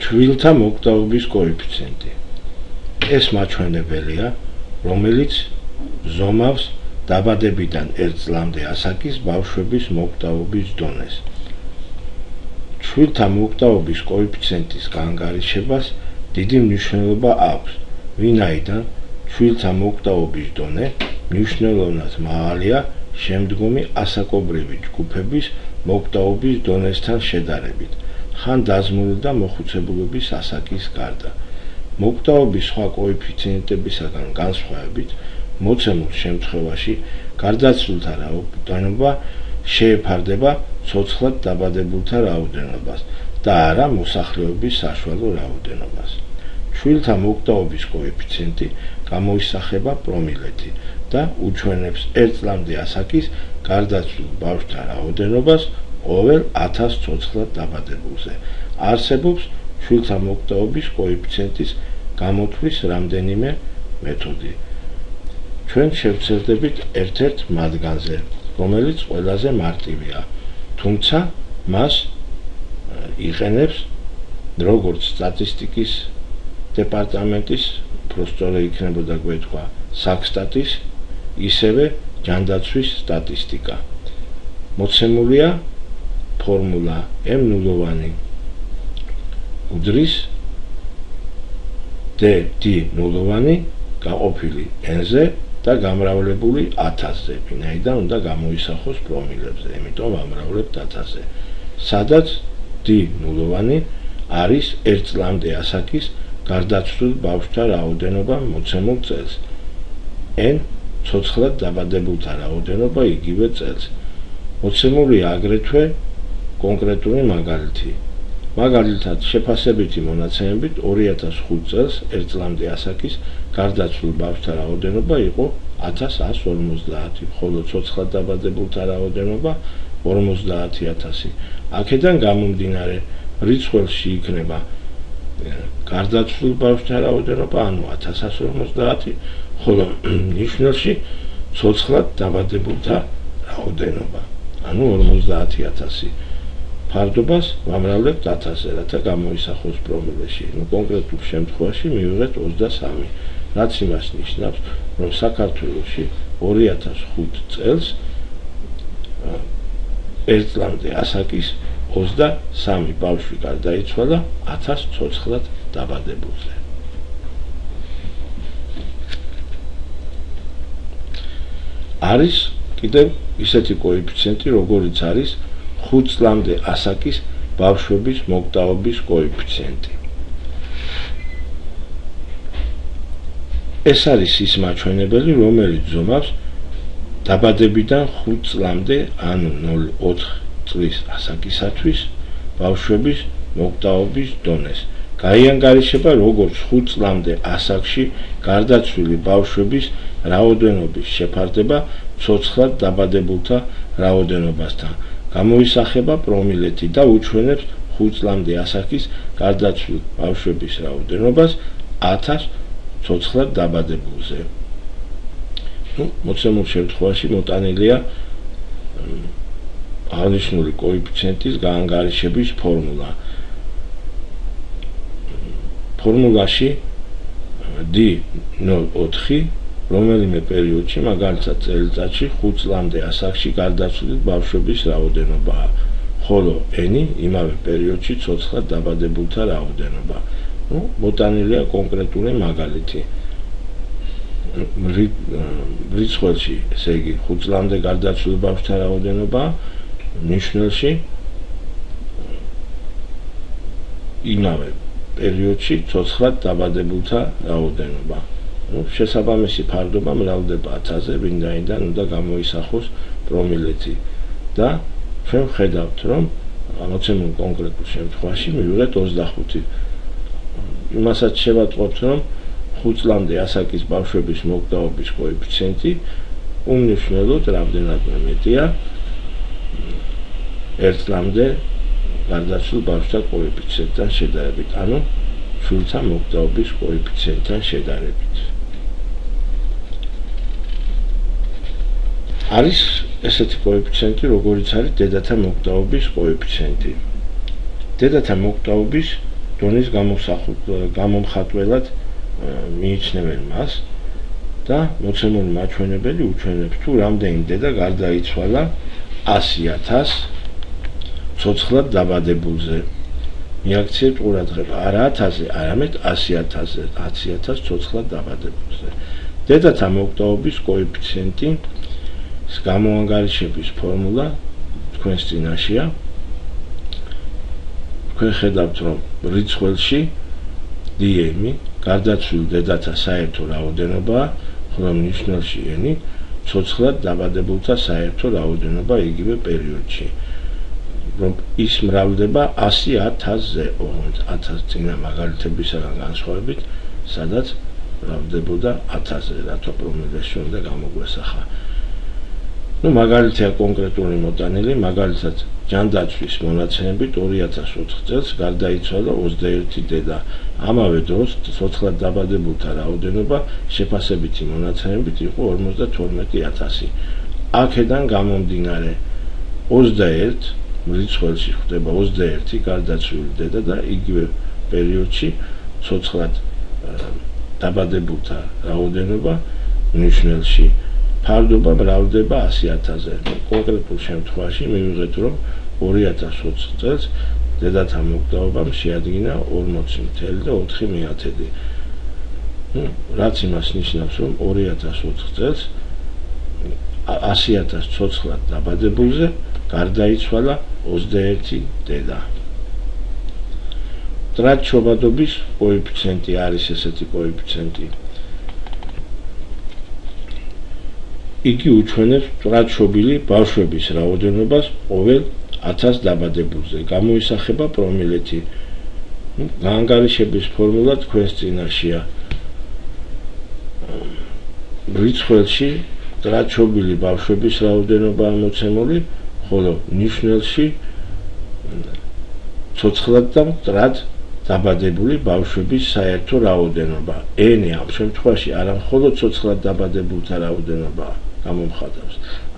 შვილთა მოკვდავობის კოეფიციენტი. ეს მაჩვენებელია, რომელიც ზომავს დაბადებიდან 1 წლამდე ასაკის ბავშვების მოკვდავობის დონეს. შვილთა მოკვდავობის კოეფიციენტის გაანგარიშებას დიდი მნიშვნელობა აქვს, ვინაიდან შვილთა მოკვდავობის დონე მნიშვნელოვნად მაღალია შემდგომი ასაკობრივი ჯგუფების მოკვდავობის დონესთან შედარებით, ხან დაზმული და მოხუცებულობის ასაკის გარდა. მოკვდავობის სხვა კოეფიციენტებისაგან განსხვავებით, მოცემულ შემთხვევაში გარდაცვლილთა რაოდენობა შეეფარდება ცოცხლად დაბადებულთა რაოდენობას და არა მოსახლეობის საშუალო რაოდენობას. შვილთა მოკვდავობის კოეფიციენტი გამოისახება პრომილეთი და უჩვენებს 1 წლამდე ასაკის გარდაცვლილ ბავშვთა რაოდენობას ყოველ 1000 ცოცხლად დაბადებულზე. არსებობს შვილთა მოკვდავობის კოეფიციენტის გამოთვლის რამდენიმე მეთოდი. ჩვენ შევცერდებით ერთ-ერთ მათგანზე, რომელიც ყველაზე მარტივია, თუმცა მას იყენებს როგორც სტატისტიკის დეპარტამენტის, პროსტორე იქნებოდა გვეთქვა საქსტატის, ისევე ჯანდაცვის სტატისტიკა. მოცემულია ფორმულა M0 უდრის D0 გაყოფილი N-ზე და გამრავლებული 1000-ზე, ვინაიდან უნდა გამოისახოს პრომილებზე, იმიტომ ვამრავლებთ 1000-ზე, სადაც D0 არის 1 წლამდე ასაკის გარდაცვლილ ბავშვთა რაოდენობა მოცემულ წელს. N ცოცხლად დაბადებულთა რაოდენობა იგივე წელს. მოცემულია აგრეთვე კონკრეტული მაგალითი. მაგალითად, შეფასებითი მონაცემებით 2005 წელს 1 წლამდე ასაკის გარდაცვლილ ბავშვთა რაოდენობა იყო 1150, ხოლო ცოცხლად დაბადებულთა რაოდენობა 50000. აქედან გამომდინარე, რიცხვებში იქნება გარდაცვლილ ბავშვთა რაოდენობა, ანუ 1150, ხოლო ნიშნულში ცოცხლად დაბადებულთა რაოდენობა, ანუ 50000. ფარდობას ვამრავლებთ 1000-ზე, რათა გამოისახოს პრომილეში. კონკრეტულ შემთხვევაში მივიღეთ 23, რაც იმას ნიშნავს, რომ საქართველოში 2005 წელს 1 წლამდე ასაკის 23 ბავშვი გარდაიცვალა 1000 ცოცხლად დაბადებულზე. არის კიდევ ისეთი კოეფიციენტი, როგორიც არის 5 წლამდე ასაკის ბავშვების მოკვდავობის კოეფიციენტი. ეს არის ის მაჩვენებელი, რომელიც ზომავს დაბადებიდან 5 წლამდე, ანუ 0-4 წლის ასაკისათვის ბავშვების მოკვდავობის დონეს. გაიანგარიშება როგორც 5 წლამდე ასაკში გარდაცვლილი ბავშვების რაოდენობის შეფარდება ცოცხლად დაბადებულთა რაოდენობასთან. გამოისახება პრომილეთი და უჩვენებს 5 წლამდე ასაკის გარდაცვლილ ბავშვების რაოდენობას 1000 ცოცხლად დაბადებულზე. მოცემულ შემთხვევაში მოტანილია აღნიშნული კოეფიციენტის გაანგარიშების ფორმულა. ფორმულაში D04 რომელიმე პერიოდში, მაგალითად წელიწადში 5 წლამდე ასაკში გარდაცვლილი ბავშვების რაოდენობაა, ხოლო N იმავე პერიოდში ცოცხლად დაბადებულთა რაოდენობა. მოტანილია კონკრეტული მაგალითი. რიცხვებში, ესე იგი, 5 წლამდე გარდაცვლილი ბავშვთა რაოდენობა, ნიშნულში იმავე პერიოდში ცოცხლად დაბადებულთა რაოდენობა. შესაბამისი ფარდობა მრავლდება 1000-ზე, ვინაიდან უნდა გამოისახოს პრომილეთი და ჩვენ ვხედავთ, რომ მოცემულ კონკრეტულ შემთხვევაში მივიღეთ 25. იმასაც შევატყობთ, რომ 5 წლამდე ასაკის ბავშვების მოკვდავობის კოეფიციენტი უმნიშვნელოდ რამდენადმე მეტია 1 წლამდე გარდაცვლილ ბავშვთა კოეფიციენტთან შედარებით, ანუ შვილთა მოკვდავობის კოეფიციენტთან შედარებით. არის ესეთი კოეფიციენტი, როგორც არის დედათა მოკვდავობის კოეფიციენტი. დედათა მოკვდავობის დონის გამომხატველად მიიჩნევენ მას და მოცემული მაჩვენებელი უჩვენებს თუ რამდენი დედა გარდაიცვალა 100,000 ცოცხლად დაბადებულზე. მიაქციეთ ყურადღება, არა 1000-ზე, არამედ 100,000-ზე, 100,000 ცოცხლად დაბადებულზე. დედათა მოკტაობის კოეფიციენტის გამოანგარიშების ფორმულა თქვენს წინაშია. თქვენ ხედავთ, რომ რიცხველში DM გარდაცვლილ დედათა საერთო რაოდენობაა, ხოლო ნიშნულში n ცოცხლად დაბადებულთა საერთო რაოდენობა იგივე პერიოდში. რომ ის მრავლდება 100,000-ზე, ოღონდ 1000 წინა მაგალითებისგან განსხვავებით, სადაც მრავლდებოდა 1000-ზე, რათა პრომილეში უნდა გამოგვესახა. მაგალითია კონკრეტული მოტანილი, მაგალითად ჯანდაცვის მონაცემებით 2004 წელს გარდაიცვალა 21 დედა. ამავე დროს ცოცხლად დაბადებულთა რაოდენობა შეფასებითი მონაცემებით იყო 52,000. აქედან გამომდინარე 21 რიცხველში ხდება 21 გარდაცვლილი დედა და იგივე პერიოდში ცოცხლად დაბადებულთა რაოდენობა ნიშნულში ფარდობა მრავლდება 100,000-ზე. კონკრეტულ შემთხვევაში მივიღეთ, რომ 2020 წელს დედათა მოკტაობამ შეადგინა 40,4. რაც იმას ნიშნავს, რომ 2020 წელს 100,000 ცოცხლად დაბადებულზე გარდაიცვალა 21 დედა. მტრად-შობადობის კოეფიციენტი არის ესეთი კოეფიციენტი. იგი უჩვენებს მტრად-შობილი ბავშვების რაოდენობას ყოველ 1000 დაბადებულზე. გამოისახება პრომილეთი. გაანგარიშების ფორმულა თქვენს წინაშია. რიცხველში მტრად-შობილი ბავშვების რაოდენობაა მოცემული, ხოლო ნიშნულში ცოცხლად და მტრად დაბადებული ბავშვების საერთო რაოდენობა. n ამ შემთხვევაში არა მხოლოდ ცოცხლად დაბადებულთა რაოდენობაა გამომხატავს,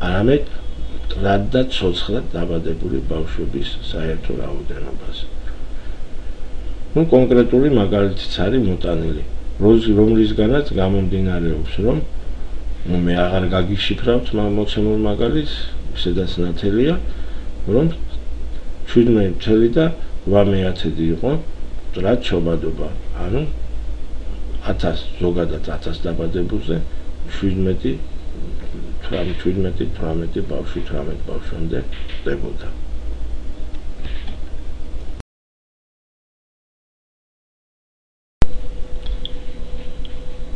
არამედ მტრად და ცოცხლად დაბადებული ბავშვების საერთო რაოდენობას. კონკრეტული მაგალითიც არის მოტანილი, რომლისგანაც გამომდინარეობს, რომ მე აღარ გაგიშიფრავთ მოცემულ მაგალითს, ისედაც ნათელია, რომ 17 და 8 იყო მტრად-შობადობა, ანუ 1000 ზოგადად 1000 დაბადებულზე 17 ბავშვი 18 ბავშვამდე ხდებოდა.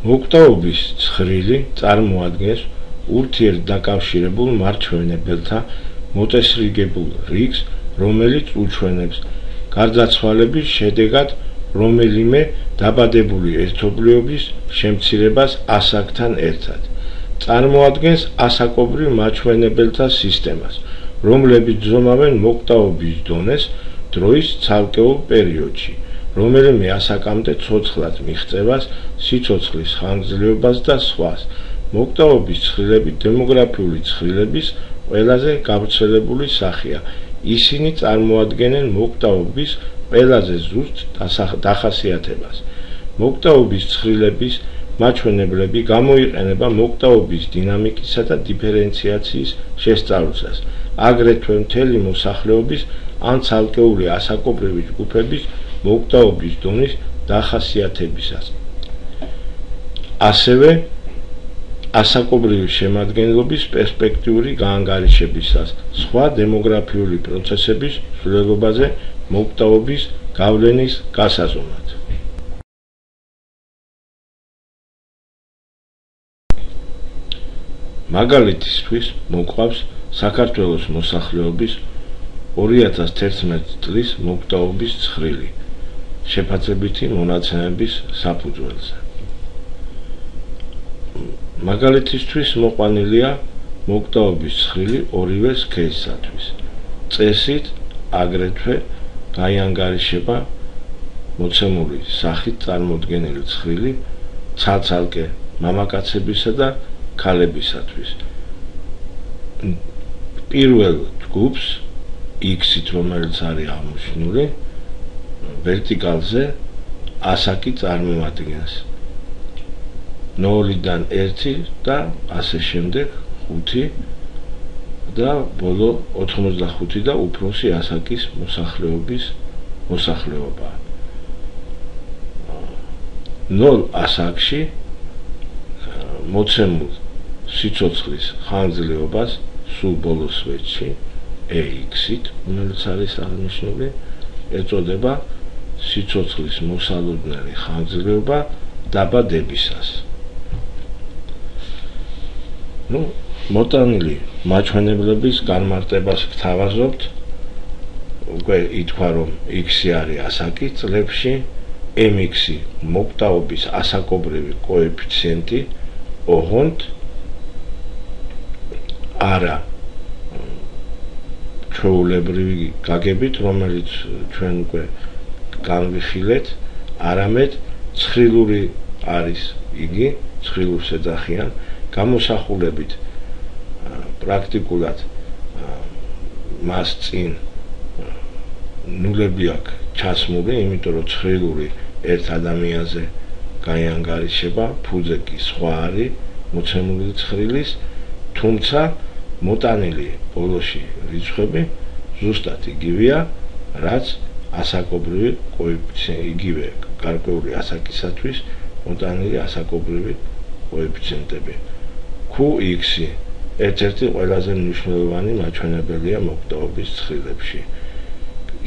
მოკტაობის ცხრილი წარმოადგენს ურთიერთდაკავშირებულ მარჩვენებელთა მოწესრიგებულ რიგს, რომელიც უჩვენებს გარდაცვალების შედეგად რომელიმე დაბადებული ერთობლიობის შემცირებას ასაკთან ერთად. წარმოადგენს ასაკობრივ მაჩვენებელთა სისტემას, რომლებიც ზომავენ მოკტაობის დონეს დროის ცალკეულ პერიოდში, რომელიმე ასაკამდე ცოცხლად მიღწევას, სიცოცხლის ხანგრძლივობას და სხვას. მოკტაობის ცხრილები დემოგრაფიული ცხრილების ყველაზე გავრცელებული სახეა. ისინი წარმოადგენენ მოკტაობის ყველაზე ზუსტ დახასიათებას. მოკტაობის ცხრილების მაჩვენებლები გამოიყენება მოკტაობის დინამიკისა და დიფერენციაციის შესწავლისას, აგრეთვე მთელი მოსახლეობის ან ცალკეული ასაკობრივი ჯგუფების მოკტაობის დონის დახასიათებისას. ასევე ასაკობრივი შემადგენლობის პერსპექტიული გაანგარიშებისას, სხვა დემოგრაფიული პროცესების ცვლილებაზე მოკტაობის გავლენის გასაზომად. მაგალითისთვის მოყვავს საქართველოს მოსახლეობის 2011 წლის მოკტაობის ცხრილი, შეფასებითი მონაცემების საფუძველზე. მაგალითისთვის მოყვანილია მოკტაობის ცხრილი ორივე სქესისათვის. წესით აგრეთვე გაიანგარიშება მოცემული სახით წარმოდგენილი ცხრილი ცალ-ცალკე მამაკაცებისა და ქალებისათვის. პირველ ჯგუფს X-ით, რომელიც არის აღმოჩენილი, ვერტიკალზე ასაკი წარმოადგენს 0-დან 1 და ასე შემდეგ 5 და ბოლო 85 და უფროსი ასაკის მოსახლეობის მოსახლეობა 0 ასაკში მოცემულ სიცოცხლის ხანგრძლივობას სულ ბოლო სვეტში EX-ით, რომელიც არის აღნიშნული, ეწოდება სიცოცხლის მოსალოდნელი ხანგრძლივობა დაბადებისას. მოტანილი მაჩვენებლების განმარტებას გთავაზობთ, უკვე ითქვა, რომ X-ი არის ასაკი წლებში, MX-ი მოკტაობის ასაკობრივი კოეფიციენტი, ოღონდ არა ჩვეულებრივი გაგებით, რომელიც ჩვენ უკვე განვიხილეთ, არამედ ცხრილური არის იგი, ცხრილურს ეძახიან, გამოსახულებით პრაქტიკულად მას წინ ნულები აქვს ჩასმული, იმიტომ რომ ცხრილური ერთ ადამიანზე გაიანგარიშება, ფუძე კი სხვა არის მოცემული ცხრილის, თუმცა მოტანილი ბოლოში რიცხვები ზუსტად იგივეა, რაც ასაკობრივი კოეფიციენტი, იგივე გარკვეული ასაკისათვის მოტანილი ასაკობრივი კოეფიციენტები. QX-ი ერთ-ერთი ყველაზე მნიშვნელოვანი მაჩვენებელია მოკტაობის ცხრილებში.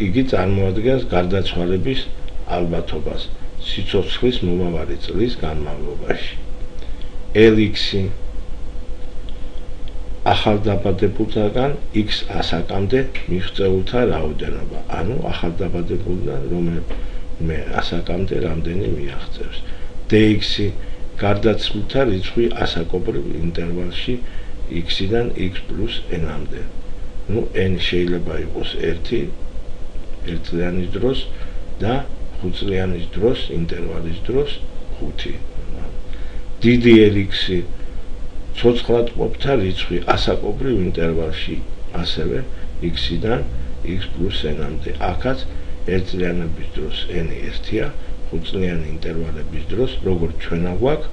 იგი წარმოადგენს გარდაცვალების ალბათობას სიცოცხლის მომავალი წლის განმავლობაში. LX-ი ახალდაბადებულთაგან X ასაკამდე მიღწეულთა რაოდენობა, ანუ ახალდაბადებულიდან რომელიმე ასაკამდე რამდენი მიაღწევს. DX-ი გარდაცვლილთა რიცხვი ასაკობრივ ინტერვალში X-დან X plus N-მდე. N შეიძლება იყოს 1 წლიანის დროს და 5 წლიანის დროს, ინტერვალის დროს 5. დიდი LX-ი ცოცხლადყოფთა რიცხვი ასაკობრივ ინტერვალში ასევე X-დან X plus N-მდე. აქაც 1 წლიანების დროს N 1-ია, 5 წლიანი ინტერვალების დროს, როგორც ჩვენ აგვაქვს,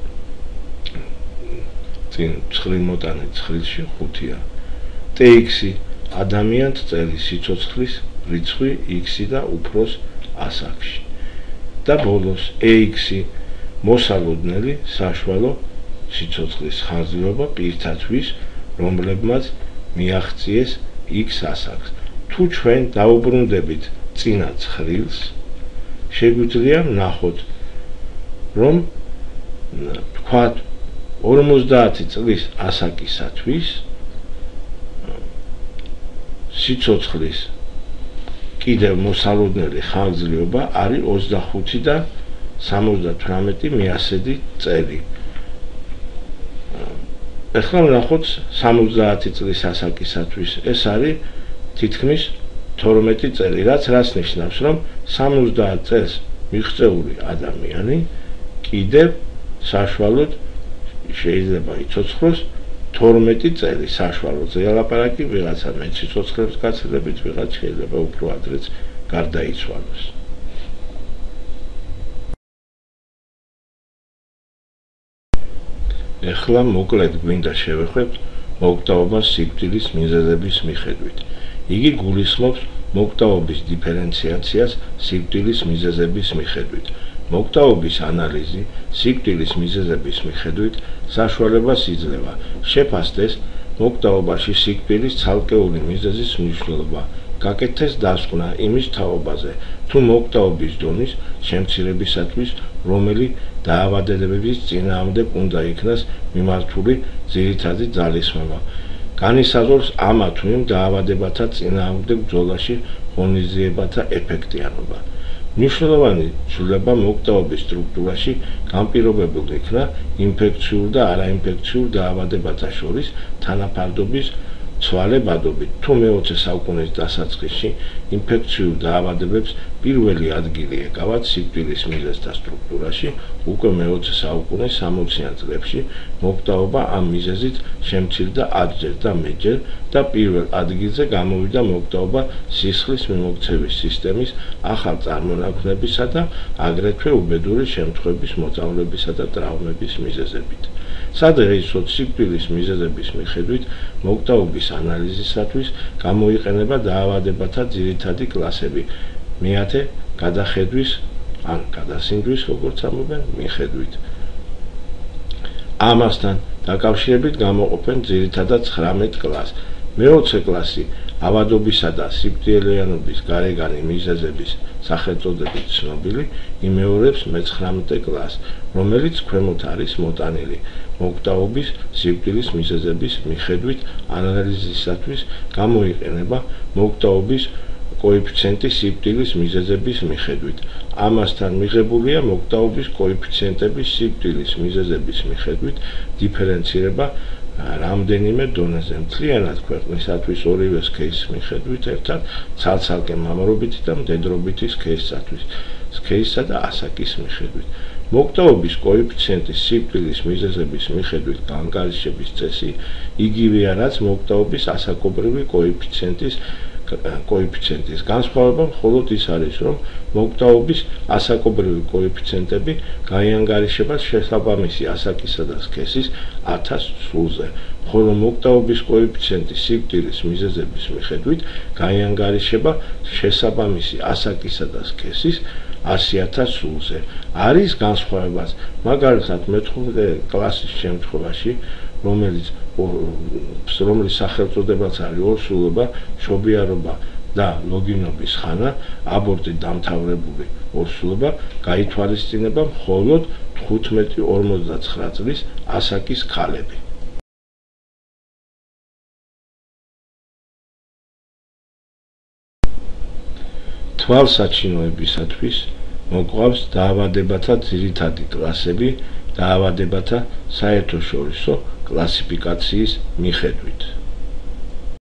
წინ ცხრილმოტანილ ცხრილში 5-ია. TX-ი ადამიანთ წელი სიცოცხლის რიცხვი X-ი და უფროს ასაკში. და ბოლოს EX-ი მოსალოდნელი საშუალო სიცოცხლის ხანგრძლივობა პირთათვის, რომლებმაც მიაღწიეს X ასაკს. თუ ჩვენ დაუბრუნდებით წინა ცხრილს, შეგვიძლია ვნახოთ, რომ თქვათ 50 წლის ასაკისათვის სიცოცხლის კიდევ მოსალოდნელი ხანგრძლივობა არის 25 და 78 მიასედი წელი. ეხლა ვნახოთ 70 წლის ასაკისათვის, ეს არის თითქმის 12 წელი, რაც ნიშნავს, რომ 70 წელს მიღწეული ადამიანი კიდევ საშუალოდ შეიძლება იცოცხლოს 12 წელი საშუალოდ. ელაპარაკი ვიღაცა მეტ სიცოცხლეს გაცილებით, ვიღაც შეიძლება უფრო ადრეც გარდაიცვალოს. ეხლა მოკლედ გვინდა შევეხებთ მოკტაობას სიკვდილის მიზეზების მიხედვით. იგი გულისხმობს მოკტაობის დიფერენციაციას სიკვდილის მიზეზების მიხედვით. მოკტაობის ანალიზი სიკვდილის მიზეზების მიხედვით საშუალებას იძლევა შეფასდეს მოკტაობაში სიკვდილის ცალკეული მიზეზის მნიშვნელობა, გაკეთდეს დასკვნა იმის თაობაზე, თუ მოკტაობის დონის შემცირებისათვის რომელი დაავადებების წინააღმდეგ უნდა იქნას მიმართული ძირითადი ძალისხმევა. განისაზღვროს ამა თუ იმ დაავადებათა წინააღმდეგ ბრძოლაში ღონისძიებათა ეფექტიანობა. მნიშვნელოვანი ცვლილება მოკტაობის სტრუქტურაში განპირობებულ იქნა ინფექციურ და არაინფექციურ დაავადებათა შორის თანაფარდობის ცვალებადობით თუ მე-20 საუკუნის დასაწყისში ინფექციურ დაავადებებს პირველი ადგილი ეკავათ სიკვდილის მიზეზთა სტრუქტურაში, უკვე მე-20 საუკუნის 60-იან წლებში მოკვდაობა ამ მიზეზით შემცირდა 10-ჯერ და მეტჯერ და პირველ ადგილზე გამოვიდა მოკვდაობა სისხლის მიმოქცევის სისტემის ახალ წარმონაქმნებისა და აგრეთვე უბედური შემთხვევების მოწამვლებისა და ტრავმების მიზეზებით. სადღეისოდ სიკვდილის მიზეზების მიხედვით მოკვდაობის ანალიზისათვის გამოიყენება დაავადებათა ძირითადი კლასები მეათე გადახედვის ან გადასინდვის, როგორც ამბობენ, მიხედვით. ამასთან დაკავშირებით გამოყოფენ ძირითადად 19 კლასს. მე-20 კლასი ავადობისა და სიკვდილიანობის გარეგანი მიზეზების სახელწოდებით ცნობილი იმეორებს მე-19 კლასს, რომელიც ქვემოთ არის მოტანილი. მოკვდაობის სიკვდილის მიზეზების მიხედვით ანალიზისათვის გამოიყენება მოკვდაობის კოეფიციენტი სიკვდილის მიზეზების მიხედვით. ამასთან მიღებულია მოკვდაობის კოეფიციენტების სიკვდილის მიზეზების მიხედვით დიფერენცირება რამდენიმე დონეზე. მთლიანად ქვეყნისათვის ორივე სქესის მიხედვით ერთად, ცალ-ცალკე მამრობითი და მდედრობითი სქესისა და ასაკის მიხედვით. მოკვდაობის კოეფიციენტის სიკვდილის მიზეზების მიხედვით ანგარიშების წესი იგივეა, რაც მოკვდაობის ასაკობრივი კოეფიციენტის განსხვავება მხოლოდ ის არის, რომ მოკვდაობის ასაკობრივი კოეფიციენტები გაიანგარიშება შესაბამისი ასაკისა და სქესის 1000 სულზე, ხოლო მოკვდაობის კოეფიციენტი სიკვდილის მიზეზების მიხედვით გაიანგარიშება შესაბამისი ასაკისა და სქესის 100,000 სულზე. არის განსხვავებაც, მაგალითად მე-15 კლასის შემთხვევაში, რომელიც სახელწოდებაც არის ორსულობა, მშობიარობა და ლოგინობის ხანა, აბორტი დამთავრებული ორსულობა გაითვალისწინება მხოლოდ 15-59 წლის ასაკის ქალები. თვალსაჩინოებისათვის მოყვავს დაავადებათა ძირითადი კლასები დაავადებათა საერთაშორისო კლასიფიკაციის მიხედვით.